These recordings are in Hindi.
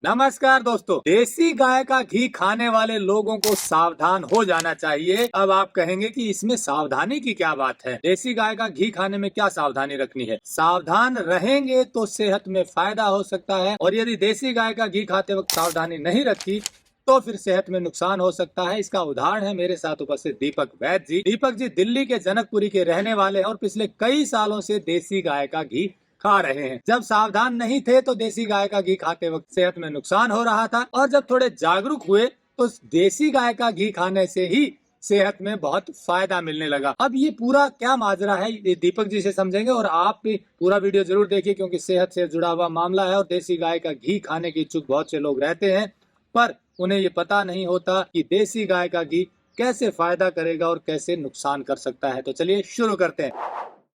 नमस्कार दोस्तों, देसी गाय का घी खाने वाले लोगों को सावधान हो जाना चाहिए। अब आप कहेंगे कि इसमें सावधानी की क्या बात है, देसी गाय का घी खाने में क्या सावधानी रखनी है। सावधान रहेंगे तो सेहत में फायदा हो सकता है, और यदि देसी गाय का घी खाते वक्त सावधानी नहीं रखी तो फिर सेहत में नुकसान हो सकता है। इसका उदाहरण है मेरे साथ उपस्थित दीपक वैद जी। दीपक जी दिल्ली के जनकपुरी के रहने वाले हैं और पिछले कई सालों से देसी गाय का घी खा रहे हैं। जब सावधान नहीं थे तो देसी गाय का घी खाते वक्त सेहत में नुकसान हो रहा था, और जब थोड़े जागरूक हुए तो देसी गाय का घी खाने से ही सेहत में बहुत फायदा मिलने लगा। अब ये पूरा क्या माजरा है ये दीपक जी से समझेंगे, और आप भी पूरा वीडियो जरूर देखिए क्योंकि सेहत से जुड़ा हुआ मामला है। और देसी गाय का घी खाने की इच्छुक बहुत से लोग रहते हैं, पर उन्हें ये पता नहीं होता कि देसी गाय का घी कैसे फायदा करेगा और कैसे नुकसान कर सकता है। तो चलिए शुरू करते हैं।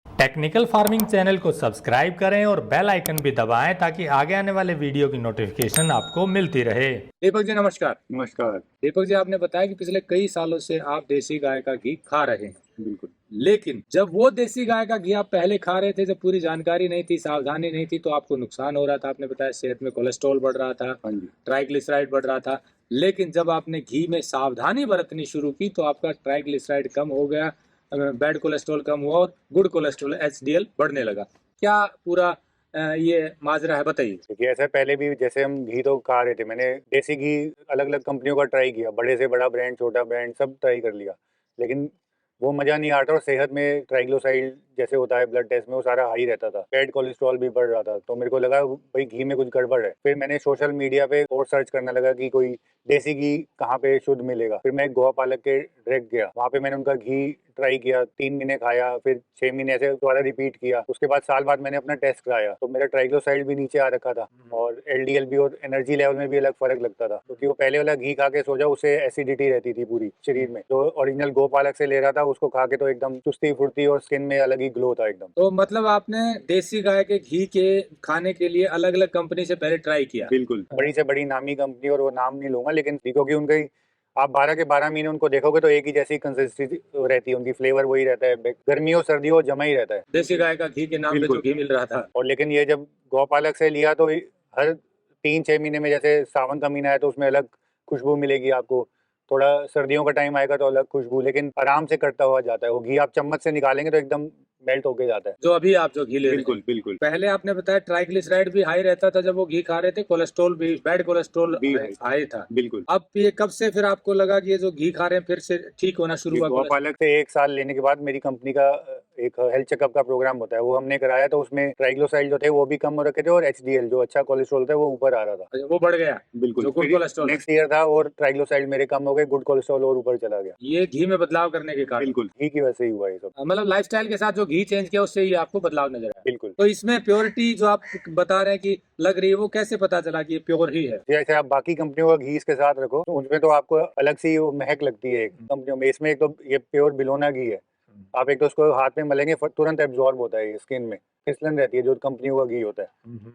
टेक्निकल फार्मिंग चैनल को सब्सक्राइब करें और बेल आइकन भी दबाएं ताकि आगे आने वाले वीडियो की नोटिफिकेशन आपको मिलती रहे। दीपक जी नमस्कार। नमस्कार। दीपक जी, आपने बताया कि पिछले कई सालों से आप देसी गाय का घी खा रहे हैं, बिल्कुल। लेकिन जब वो देसी गाय का घी आप पहले खा रहे थे, जब पूरी जानकारी नहीं थी, सावधानी नहीं थी, तो आपको नुकसान हो रहा था। आपने बताया सेहत में कोलेस्ट्रॉल बढ़ रहा था, हाँ जी। ट्राइग्लिसराइड बढ़ रहा था। लेकिन जब आपने घी में सावधानी बरतनी शुरू की तो आपका ट्राइग्लिसराइड कम हो गया, बैड कोलेस्ट्रॉल कम हुआ और गुड कोलेस्ट्रॉल एचडीएल बढ़ने लगा। क्या पूरा ये माजरा है, बताइए। देखिए, ऐसा पहले भी जैसे हम घी तो खा रहे थे, मैंने देसी घी अलग अलग कंपनियों का ट्राई किया, बड़े से बड़ा ब्रांड, छोटा ब्रांड, सब ट्राई कर लिया, लेकिन वो मज़ा नहीं आता। और सेहत में ट्राइग्लिसराइड जैसे होता है ब्लड टेस्ट में, वो सारा हाई रहता था, बैड कोलेस्ट्रॉल भी बढ़ रहा था। तो मेरे को लगा भाई घी में कुछ गड़बड़ है। फिर मैंने सोशल मीडिया पे और सर्च करने लगा कि कोई देसी घी कहाँ पे शुद्ध मिलेगा। फिर मैं गोवा पालक के डायरेक्ट गया, वहाँ पे मैंने उनका घी ट्राई किया, 3 महीने खाया, फिर 6 महीने ऐसे दोबारा रिपीट किया। उसके बाद साल बाद मैंने अपना टेस्ट कराया तो मेरा ट्राइग्लिसराइड भी नीचे आ रखा था, और एलडीएल भी और एनर्जी लेवल में भी अलग फर्क लगता था, क्योंकि वो पहले वाला घी खा के सो जाओ, उससे एसिडिटी रहती थी पूरी शरीर में। जो ओरिजिनल गोपालक से ले रहा था उसको खा के तो एकदम चुस्ती फुर्ती और स्किन में अलग ही ग्लो था एकदम। तो मतलब आपने देसी गाय के घी के खाने के लिए अलग अलग कंपनी से पहले ट्राई किया? बिल्कुल, बड़ी से बड़ी नामी कंपनी, और वो नाम नहीं लूंगा, लेकिन क्योंकि उनकी आप 12 के 12 महीने उनको देखोगे तो एक ही जैसी कंसिस्टेंसी रहती है, उनकी फ्लेवर वही रहता है, गर्मियों सर्दियों जमा ही रहता है देसी गाय का घी के नाम पे जो बिल्कुल। घी मिल रहा था। और लेकिन ये जब गौपालक से लिया तो हर 3-6 महीने में, जैसे सावन का महीना है तो उसमें अलग खुशबू मिलेगी आपको, थोड़ा सर्दियों का टाइम आएगा तो अलग खुशबू, लेकिन आराम से कटता हुआ जाता है वो घी। आप चम्मच से निकालेंगे तो एकदम मेल्ट होके जाता है। जो अभी आप जो घी ले रहे हैं, बिल्कुल। पहले आपने बताया ट्राइग्लिसराइड भी हाई रहता था जब वो घी खा रहे थे, कोलेस्ट्रॉल भी, बैड कोलेस्ट्रॉल भी हाई था। बिल्कुल। अब ये कब से फिर आपको लगा कि ये जो घी खा रहे हैं फिर से ठीक होना शुरू हुआ? गौपालक से 1 साल लेने के बाद मेरी कंपनी का एक हेल्थ चेकअप का प्रोग्राम होता है, वो हमने कराया, तो उसमें ट्राइग्लिसराइड जो थे वो भी कम हो रखे थे, और एचडीएल जो अच्छा कोलेस्ट्रॉल था वो ऊपर आ रहा था। अच्छा, वो बढ़ गया, बिल्कुल। जो गुड कोलेस्ट्रॉल। नेक्स्ट ईयर था और ट्राइग्लिसराइड मेरे कम हो गए, गुड कोलेस्ट्रॉल और ऊपर चला गया। ये घी में बदलाव करने के कारण? बिल्कुल, घी की वजह से ही हुआ ये सब। मतलब लाइफस्टाइल के साथ जो घी चेंज किया उससे ही आपको बदलाव नजर आया? बिल्कुल। तो इसमें प्योरिटी जो आप बता रहे हैं कि लग रही है, वो कैसे पता चला कि ये प्योर ही है? जैसे आप बाकी कंपनियों का घी इसके साथ रखो तो उसमें तो आपको अलग सी वो महक लगती है कंपनियों में। इसमें एक तो ये प्योर बिलोना घी है, आप एक तो उसको हाथ में मलेंगे तुरंत एब्जॉर्ब होता है स्किन में, फिसलन रहती है जो कंपनियों का घी होता है।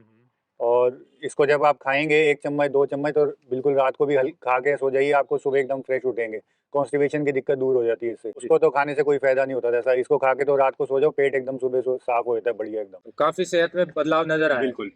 और इसको जब आप खाएंगे 1 चम्मच 2 चम्मच तो बिल्कुल रात को भी खा के सो जाइए, आपको सुबह एकदम फ्रेश उठेंगे, कॉन्स्टिपेशन की दिक्कत दूर हो जाती है इससे। उसको तो खाने से कोई फायदा नहीं होता, जैसा इसको खा के तो रात को सो जाओ, पेट एकदम सुबह साफ हो जाता है, बढ़िया एकदम। तो काफी सेहत में बदलाव नजर आया? बिल्कुल।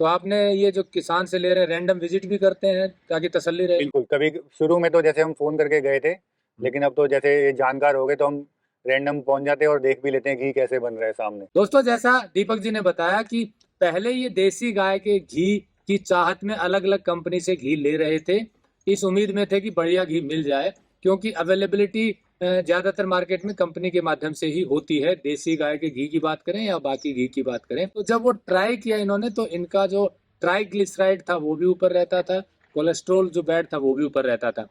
तो आपने ये जो किसान से ले रहे हैं, रैंडम विजिट भी करते हैं ताकि तसल्ली रहे? बिल्कुल, कभी शुरू में तो जैसे हम फोन करके गए थे, लेकिन अब तो जैसे ये जानकार हो गए तो हम रैंडम पहुंच जाते हैं और देख भी लेते हैं घी कैसे बन रहा है सामने। दोस्तों, जैसा दीपक जी ने बताया कि पहले ये देसी गाय के घी की चाहत में अलग अलग कंपनी से घी ले रहे थे, इस उम्मीद में थे कि बढ़िया घी मिल जाए, क्योंकि अवेलेबिलिटी ज्यादातर मार्केट में कंपनी के माध्यम से ही होती है, देसी गाय के घी की बात करें या बाकी घी की बात करें। तो जब वो ट्राई किया इन्होंने तो इनका जो ट्राइग्लिसराइड था वो भी ऊपर रहता था, कोलेस्ट्रोल जो बैड था वो भी ऊपर रहता था।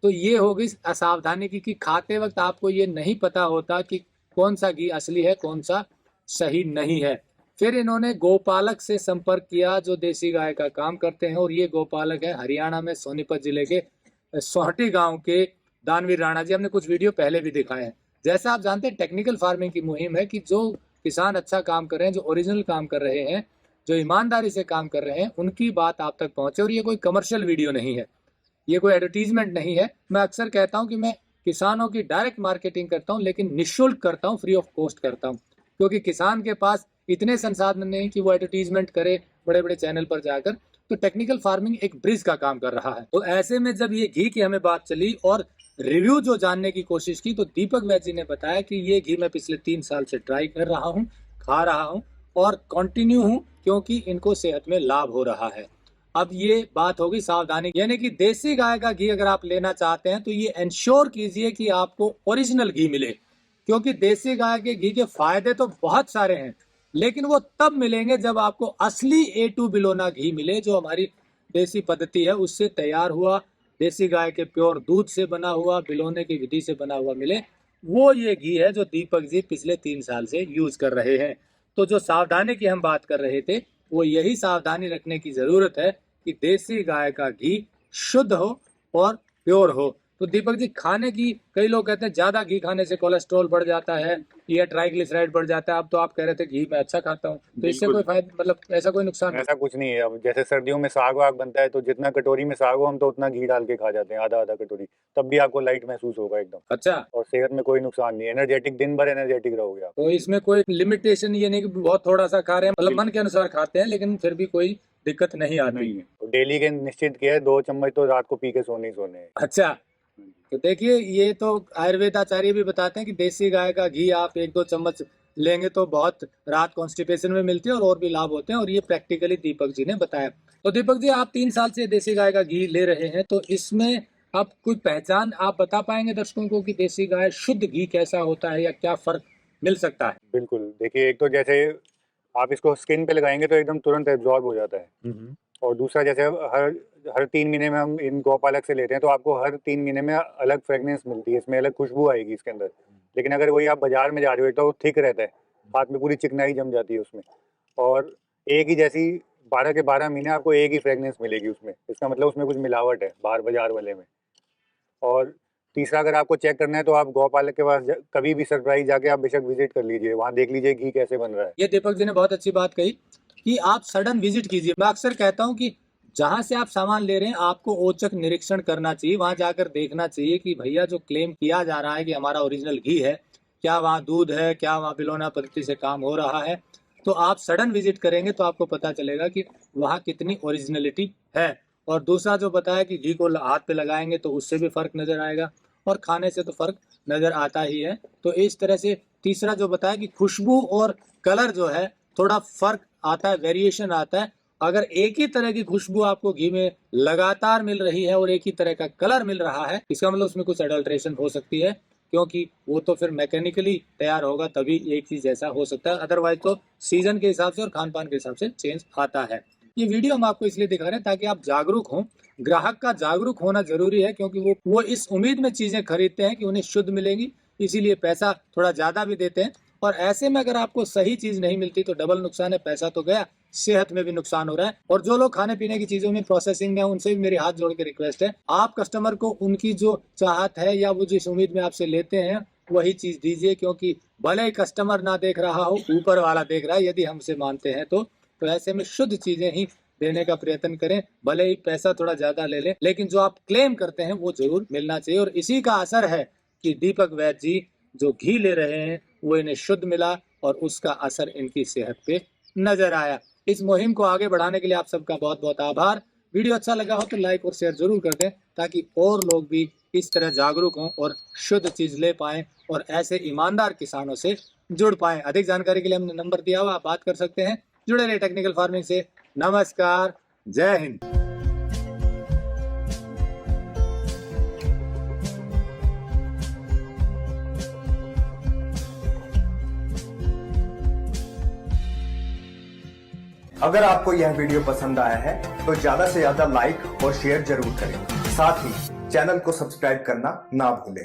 तो ये हो गई असावधानी की कि खाते वक्त आपको ये नहीं पता होता कि कौन सा घी असली है, कौन सा सही नहीं है। फिर इन्होंने गोपालक से संपर्क किया जो देसी गाय का काम करते हैं, और ये गोपालक है हरियाणा में सोनीपत जिले के सोहटी गांव के दानवीर राणा जी। हमने कुछ वीडियो पहले भी दिखाए हैं। जैसा आप जानते हैं, टेक्निकल फार्मिंग की मुहिम है कि जो किसान अच्छा काम कर रहे हैं, जो ओरिजिनल काम कर रहे हैं, जो ईमानदारी से काम कर रहे हैं, उनकी बात आप तक पहुंचे। और ये कोई कमर्शियल वीडियो नहीं है, ये कोई एडवर्टीजमेंट नहीं है। मैं अक्सर कहता हूं कि मैं किसानों की डायरेक्ट मार्केटिंग करता हूं, लेकिन निःशुल्क करता हूं, फ्री ऑफ कॉस्ट करता हूं, क्योंकि किसान के पास इतने संसाधन नहीं कि वो एडवर्टीजमेंट करे बड़े बड़े चैनल पर जाकर। तो टेक्निकल फार्मिंग एक ब्रिज का काम कर रहा है। तो ऐसे में जब ये घी की हमें बात चली और रिव्यू जो जानने की कोशिश की, तो दीपक वैद जी ने बताया कि ये घी मैं पिछले 3 साल से ट्राई कर रहा हूँ, खा रहा हूँ और कंटिन्यू हूँ, क्योंकि इनको सेहत में लाभ हो रहा है। अब ये बात होगी सावधानी, यानी कि देसी गाय का घी अगर आप लेना चाहते हैं तो ये इंश्योर कीजिए कि आपको ओरिजिनल घी मिले, क्योंकि देसी गाय के घी के फायदे तो बहुत सारे हैं, लेकिन वो तब मिलेंगे जब आपको असली A2 बिलोना घी मिले, जो हमारी देसी पद्धति है उससे तैयार हुआ, देसी गाय के प्योर दूध से बना हुआ, बिलोने की विधि से बना हुआ मिले। वो ये घी है जो दीपक जी पिछले 3 साल से यूज कर रहे हैं। तो जो सावधानी की हम बात कर रहे थे, वो यही सावधानी रखने की जरूरत है कि देसी गाय का घी शुद्ध हो और प्योर हो। तो दीपक जी, खाने की, कई लोग कहते हैं ज्यादा घी खाने से कोलेस्ट्रॉल बढ़ जाता है या ट्राइग्लिसराइड बढ़ जाता है। अब तो आप कह रहे थे घी मैं अच्छा खाता हूँ, तो इससे कोई फायदा, मतलब ऐसा कोई नुकसान? ऐसा कुछ नहीं है। अब जैसे सर्दियों में साग वाग बनता है तो जितना कटोरी में साग हो हम तो उतना घी डाल के खा जाते हैं, आधा आधा कटोरी, तब भी आपको लाइट महसूस होगा एकदम। अच्छा, और सेहत में कोई नुकसान नहीं, एनर्जेटिक, दिन भर एनर्जेटिक रहोगे आप। तो इसमें कोई लिमिटेशन ये नहीं कि बहुत थोड़ा सा खा रहे हैं, मतलब मन के अनुसार खाते हैं, लेकिन फिर भी कोई दिक्कत नहीं आती? नहीं है। तो डेली के निश्चित किया है, 2 चम्मच तो रात को पी के सोने ही सोने हैं। अच्छा, तो देखिए, ये तो आयुर्वेद आचार्य भी बताते हैं कि देसी गाय का घी आप 1-2 चम्मच लेंगे तो बहुत रात कॉन्स्टिपेशन में मिलती है और भी लाभ होते हैं, और ये प्रैक्टिकली दीपक जी ने बताया। तो दीपक जी, आप 3 साल से देसी गाय का घी ले रहे हैं, तो इसमें आप कोई पहचान आप बता पाएंगे दर्शकों को कि देसी गाय शुद्ध घी कैसा होता है या क्या फर्क मिल सकता है? बिल्कुल, देखिए, एक तो जैसे आप इसको स्किन पे लगाएंगे तो एकदम तुरंत एब्जॉर्ब हो जाता है, और दूसरा जैसे हर 3 महीने में हम इन गौपालक से लेते हैं तो आपको हर 3 महीने में अलग फ्रेगनेंस मिलती है, इसमें अलग खुशबू आएगी इसके अंदर। लेकिन अगर वही आप बाजार में जा रहे हो तो वो थिक रहता है, हाथ में पूरी चिकनाई जम जाती है उसमें, और एक ही जैसी 12 के 12 महीने आपको एक ही फ्रेगनेंस मिलेगी उसमें। इसका मतलब उसमें कुछ मिलावट है बाहर बाजार वाले में। और तीसरा, अगर आपको चेक करना है तो आप गौपालक के पास कभी भी सरप्राइज जाके आप बेशक विजिट कर लीजिए, वहाँ देख लीजिए घी कैसे बन रहा है। ये दीपक जी ने बहुत अच्छी बात कही कि आप सडन विजिट कीजिए। मैं अक्सर कहता हूँ कि जहां से आप सामान ले रहे हैं आपको औचक निरीक्षण करना चाहिए, वहां जाकर देखना चाहिए कि भैया जो क्लेम किया जा रहा है कि हमारा ओरिजिनल घी है, क्या वहाँ दूध है, क्या वहाँ बिलोना पद्धति से काम हो रहा है। तो आप सडन विजिट करेंगे तो आपको पता चलेगा कि वहाँ कितनी ओरिजिनलिटी है। और दूसरा जो बताया कि घी को हाथ पे लगाएंगे तो उससे भी फर्क नजर आएगा, और खाने से तो फर्क नजर आता ही है। तो इस तरह से तीसरा जो बताया कि खुशबू और कलर जो है थोड़ा फर्क आता है, वेरिएशन आता है। अगर एक ही तरह की खुशबू आपको घी में लगातार मिल रही है और एक ही तरह का कलर मिल रहा है, इसका मतलब उसमें कुछ अडल्ट्रेशन हो सकती है, क्योंकि वो तो फिर मैकेनिकली तैयार होगा तभी एक चीज ऐसा हो सकता है। अदरवाइज तो सीजन के हिसाब से और खान पान के हिसाब से चेंज आता है। ये वीडियो हम आपको इसलिए दिखा रहे हैं ताकि आप जागरूक हों। ग्राहक का जागरूक होना जरूरी है, क्योंकि वो इस उम्मीद में चीजें खरीदते हैं कि उन्हें शुद्ध मिलेंगी, इसीलिए पैसा थोड़ा ज्यादा भी देते हैं। और ऐसे में अगर आपको सही चीज नहीं मिलती तो डबल नुकसान है, पैसा तो गया, सेहत में भी नुकसान हो रहा है। और जो लोग खाने पीने की चीजों में प्रोसेसिंग में, उनसे भी मेरी हाथ जोड़ के रिक्वेस्ट है, आप कस्टमर को उनकी जो चाहत है या वो जिस उम्मीद में आपसे लेते हैं वही चीज दीजिए, क्योंकि भले ही कस्टमर ना देख रहा हो, ऊपर वाला देख रहा है, यदि हमसे मानते हैं तो ऐसे में शुद्ध चीजें ही देने का प्रयत्न करें। भले ही पैसा थोड़ा ज्यादा ले लें, लेकिन जो आप क्लेम करते हैं वो जरूर मिलना चाहिए। और इसी का असर है कि दीपक वैद जी जो घी ले रहे हैं वो इन्हें शुद्ध मिला और उसका असर इनकी सेहत पे नजर आया। इस मुहिम को आगे बढ़ाने के लिए आप सबका बहुत बहुत आभार। वीडियो अच्छा लगा हो तो लाइक और शेयर जरूर कर दें, ताकि और लोग भी इस तरह जागरूक हों और शुद्ध चीज ले पाएं और ऐसे ईमानदार किसानों से जुड़ पाएं। अधिक जानकारी के लिए हमने नंबर दिया हुआ, आप बात कर सकते हैं। जुड़े रहे टेक्निकल फार्मिंग से। नमस्कार, जय हिंद। अगर आपको यह वीडियो पसंद आया है तो ज्यादा से ज्यादा लाइक और शेयर जरूर करें। साथ ही चैनल को सब्सक्राइब करना ना भूलें।